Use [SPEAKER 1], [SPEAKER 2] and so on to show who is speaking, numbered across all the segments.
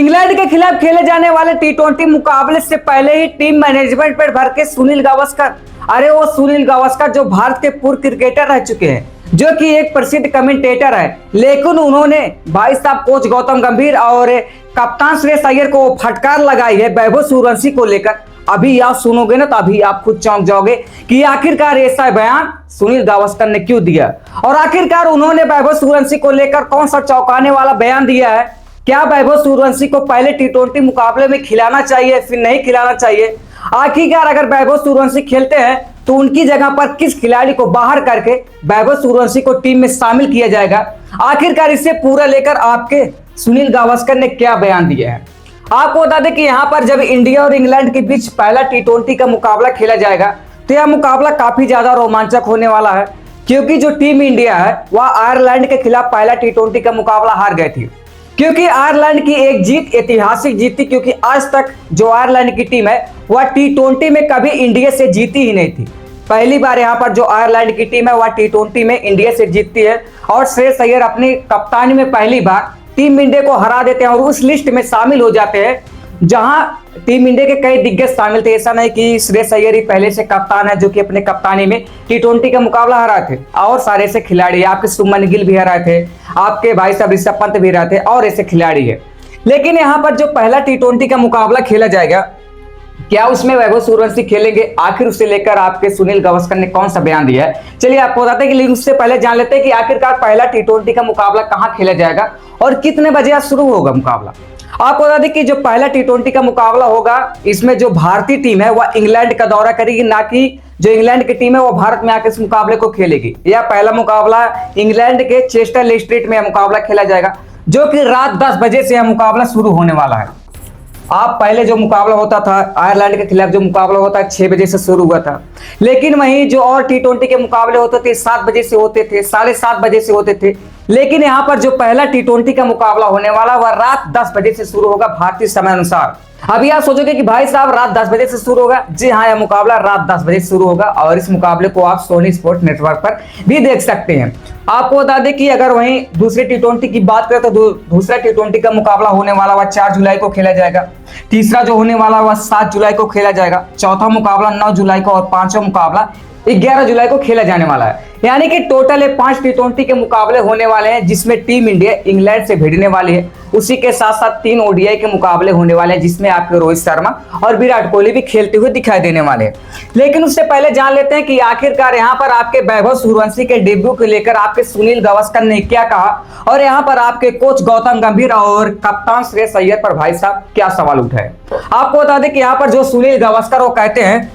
[SPEAKER 1] England के खिलाफ खेले जाने वाले टी20 मुकाबले से पहले ही टीम मैनेजमेंट पर भर के सुनील गावस्कर, अरे वो सुनील गावस्कर जो भारत के पूर्व क्रिकेटर रह चुके हैं, जो कि एक प्रसिद्ध कमेंटेटर है, लेकिन उन्होंने भाई साहब कोच गौतम गंभीर और कप्तान श्रेयस अय्यर को फटकार लगाई है वैभव सूर्यवंशी को लेकर। अभी आप सुनोगे ना तो अभी आप खुद चौंक जाओगे कि आखिरकार ऐसा बयान सुनील गावस्कर ने क्यों दिया और आखिरकार उन्होंने वैभव सूर्यवंशी को लेकर कौन सा चौंकाने वाला बयान दिया है। क्या वैभव सूर्यवंशी को पहले टी20 मुकाबले में खिलाना चाहिए फिर नहीं खिलाना चाहिए? आखिरकार अगर वैभव सूर्यवंशी खेलते हैं तो उनकी जगह पर किस खिलाड़ी को बाहर करके वैभव सूर्यवंशी को टीम में शामिल किया जाएगा? आखिरकार इसे पूरा लेकर आपके सुनील गावस्कर ने क्या बयान दिया है। आपको बता दें कि यहाँ पर जब इंडिया और इंग्लैंड के बीच पहला टी20 का मुकाबला खेला जाएगा तो यह मुकाबला काफी ज्यादा रोमांचक होने वाला है, क्योंकि जो टीम इंडिया है वह आयरलैंड के खिलाफ पहला टी20 का मुकाबला हार गई थी। क्योंकि आयरलैंड की एक जीत ऐतिहासिक जीत थी, क्योंकि आज तक जो आयरलैंड की टीम है वह टी20 में कभी इंडिया से जीती ही नहीं थी। पहली बार यहाँ पर जो आयरलैंड की टीम है वह टी20 में इंडिया से जीतती है और श्रेयस अय्यर अपनी कप्तानी में पहली बार टीम इंडिया को हरा देते हैं और उस लिस्ट में शामिल हो जाते हैं जहां टीम इंडिया के कई दिग्गज शामिल थे। ऐसा नहीं कि श्रेयस अय्यर ही पहले से कप्तान है जो कि अपने कप्तानी में टी20 का मुकाबला हरा थे, और सारे ऐसे खिलाड़ी, आपके शुभमन गिल भी हराए थे, आपके भाई साहब ऋषभ पंत भी हराए थे और ऐसे खिलाड़ी है। लेकिन यहाँ पर जो पहला टी20 का मुकाबला खेला जाएगा, क्या उसमें वैभव सूर्यवंशी खेलेंगे? आखिर उसे लेकर आपके सुनील गावस्कर ने कौन सा बयान दिया है, चलिए आपको बताते हैं कि लेकिन उससे पहले जान लेते हैं कि आखिरकार पहला टी20 का मुकाबला कहां खेला जाएगा और कितने बजे आज शुरू होगा मुकाबला। आपको बता दें कि जो पहला टी20 का मुकाबला होगा इसमें जो भारतीय टीम है वह इंग्लैंड का दौरा करेगी, ना कि जो इंग्लैंड की टीम है वो भारत में आकर इस मुकाबले को खेलेगी। यह पहला मुकाबला इंग्लैंड के चेस्टर स्ट्रीट में मुकाबला खेला जाएगा, जो कि रात 10 बजे से यह मुकाबला शुरू होने वाला है। आप पहले जो मुकाबला होता था आयरलैंड के खिलाफ, जो मुकाबला होता है 6 बजे से शुरू हुआ था, लेकिन वहीं जो और टी20 के मुकाबले होते थे 7 बजे से होते थे, 7:30 बजे से होते थे। लेकिन यहाँ पर जो पहला टी20 का मुकाबला होने वाला वह रात 10 बजे से शुरू होगा भारतीय समय अनुसार। अभी आप सोचोगे कि भाई साहब रात 10 बजे से शुरू होगा, जी हाँ, यह मुकाबला रात 10 बजे से शुरू होगा और इस मुकाबले को आप सोनी स्पोर्ट्स नेटवर्क पर भी देख सकते हैं। आपको बता दें कि अगर वहीं दूसरे टी20 की बात करें तो दूसरा टी20 का मुकाबला होने वाला वह 4 जुलाई को खेला जाएगा, तीसरा जो होने वाला वह 7 जुलाई को खेला जाएगा, चौथा मुकाबला 9 जुलाई को और पांचवा मुकाबला 11 जुलाई को खेला जाने वाला है। यानी कि टोटल 5 टी20 के मुकाबले होने वाले हैं, जिसमें टीम इंडिया इंग्लैंड से भिड़ने वाली है। उसी के साथ साथ 3 ओडीआई के मुकाबले होने वाले हैं, जिसमें आपके रोहित शर्मा और विराट कोहली भी खेलते हुए दिखाई देने वाले हैं। लेकिन उससे पहले जान लेते हैं कि आखिरकार यहाँ पर आपके वैभव सूर्यवंशी के डेब्यू को लेकर आपके सुनील गावस्कर ने क्या कहा और यहाँ पर आपके कोच गौतम गंभीर और कप्तान श्रेयस अय्यर पर भाई साहब क्या सवाल उठाए। आपको बता दें कि यहाँ पर जो सुनील गावस्कर वो कहते हैं,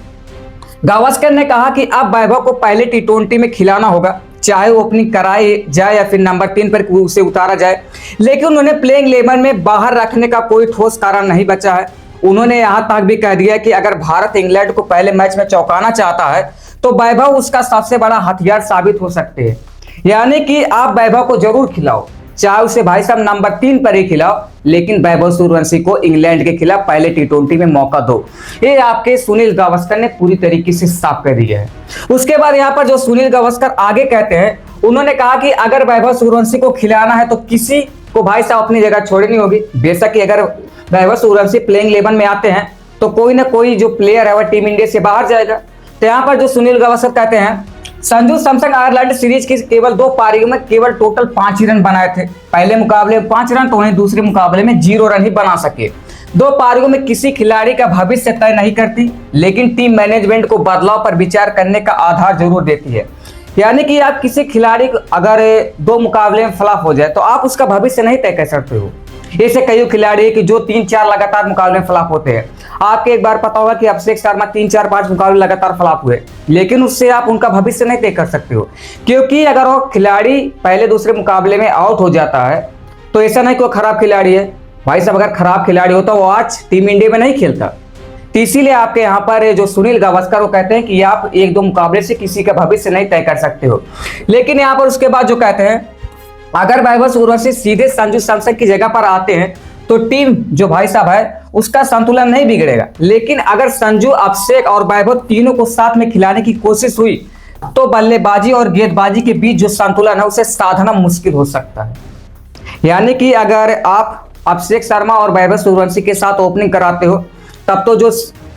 [SPEAKER 1] गावस्कर ने कहा कि अब वैभव को पहले टी20 में खिलाना होगा, चाहे वो ओपनिंग कराए जाए या फिर नंबर 3 पर उसे उतारा जाए, लेकिन उन्होंने प्लेइंग 11 में बाहर रखने का कोई ठोस कारण नहीं बचा है। उन्होंने यहां तक भी कह दिया कि अगर भारत इंग्लैंड को पहले मैच में चौंकाना चाहता है तो वैभव उसका सबसे बड़ा हथियार साबित हो सकते हैं। यानी कि आप वैभव को जरूर खिलाओ, चाहे उसे भाई साहब नंबर 3 पर ही खिलाओ, लेकिन वैभव सूर्यवंशी को इंग्लैंड के खिलाफ पहले टी20 में मौका दो। ये आपके सुनील गावस्कर ने पूरी तरीके से साफ कर दिया है। उसके बाद यहाँ पर जो सुनील गावस्कर आगे कहते हैं, उन्होंने कहा कि अगर वैभव सूर्यवंशी को खिलाना है तो किसी को भाई साहब अपनी जगह छोड़नी होगी। बेशक कि अगर वैभव सूर्यवंशी प्लेइंग 11 में आते हैं तो कोई ना कोई जो प्लेयर है वह टीम इंडिया से बाहर जाएगा। तो यहाँ पर जो सुनील गावस्कर कहते हैं, संजू सैमसन आयरलैंड सीरीज की केवल 2 पारियों में केवल टोटल 5 ही रन बनाए थे। पहले मुकाबले में 5 रन तो वहीं दूसरे मुकाबले में 0 रन ही बना सके। 2 पारियों में किसी खिलाड़ी का भविष्य तय नहीं करती, लेकिन टीम मैनेजमेंट को बदलाव पर विचार करने का आधार जरूर देती है। यानी कि आप किसी खिलाड़ी को अगर 2 मुकाबले में फ्लॉप हो जाए तो आप उसका भविष्य नहीं तय कर सकते हो। ऐसे कई खिलाड़ी है कि जो 3-4 लगातार मुकाबले में फ्लॉप होते हैं। आपके एक बार पता होगा कि अभिषेक शर्मा 3-4-5 मुकाबले लगातार फ्लॉप हुए, लेकिन उससे आप उनका भविष्य नहीं तय कर सकते हो, क्योंकि अगर वो खिलाड़ी पहले दूसरे मुकाबले में आउट हो जाता है तो ऐसा नहीं कि वो खराब खिलाड़ी है। भाई साहब अगर खराब खिलाड़ी होता वो आज टीम इंडिया में नहीं खेलता। तो इसीलिए आपके यहाँ पर जो सुनील गावस्कर वो कहते हैं कि आप 1-2 मुकाबले से किसी का भविष्य नहीं तय कर सकते हो। लेकिन यहाँ पर उसके बाद जो कहते हैं, अगर वैभव सूर्यवंशी सीधे संजू सैमसन की जगह पर आते हैं तो टीम जो भाई साहब है उसका संतुलन नहीं बिगड़ेगा। लेकिन अगर संजू, अभिषेक और वैभव तीनों को साथ में खिलाने की कोशिश हुई तो बल्लेबाजी और गेंदबाजी के बीच जो संतुलन है उसे साधना मुश्किल हो सकता है। यानी कि अगर आप अभिषेक शर्मा और वैभव सूर्यवंशी के साथ ओपनिंग कराते हो, तब तो जो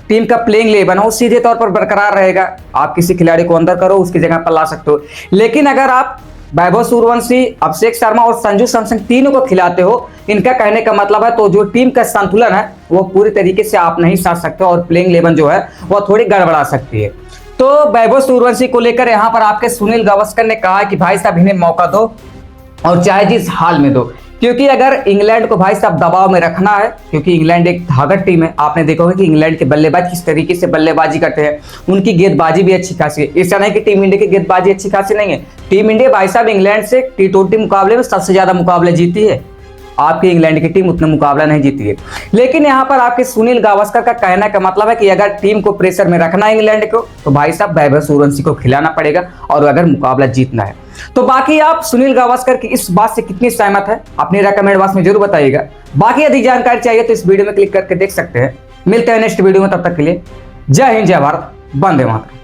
[SPEAKER 1] टीम का प्लेइंग 11 हो सीधे तौर पर बरकरार रहेगा। आप किसी खिलाड़ी को अंदर करो, उसकी जगह पर ला सकते हो। लेकिन अगर आप वैभव सूर्यवंशी, अभिषेक शर्मा और संजू सैमसन तीनों को खिलाते हो, इनका कहने का मतलब है तो जो टीम का संतुलन है वो पूरी तरीके से आप नहीं साध सकते और प्लेइंग 11 जो है वो थोड़ी गड़बड़ा सकती है। तो वैभव सूर्यवंशी को लेकर यहाँ पर आपके सुनील गावस्कर ने कहा कि भाई साहब इन्हें मौका दो और चाहे जिस हाल में दो, क्योंकि अगर इंग्लैंड को भाई साहब दबाव में रखना है, क्योंकि इंग्लैंड एक धागड़ टीम है। आपने देखा होगा कि इंग्लैंड के बल्लेबाज किस तरीके से बल्लेबाजी करते हैं, उनकी गेंदबाजी भी अच्छी खासी है। ऐसा नहीं कि टीम इंडिया की गेंदबाजी अच्छी खासी नहीं है। टीम इंडिया भाई साहब इंग्लैंड से T20 मुकाबले में सबसे ज्यादा मुकाबले जीती है। आपकी इंग्लैंड की टीम उतना मुकाबला नहीं जीती है। लेकिन यहाँ पर आपके सुनील गावस्कर का कहना का मतलब है कि अगर टीम को प्रेशर में रखना है इंग्लैंड को, तो भाई साहब वैभव सूर्यवंशी को खिलाना पड़ेगा और अगर मुकाबला जीतना है तो। बाकी आप सुनील गावस्कर की इस बात से कितनी सहमत है अपनी राय कमेंट बॉक्स में जरूर बताइएगा। बाकी अधिक जानकारी चाहिए तो इस वीडियो में क्लिक करके देख सकते हैं। मिलते हैं नेक्स्ट वीडियो में, तब तक के लिए जय हिंद, जय भारत, वंदे मातरम।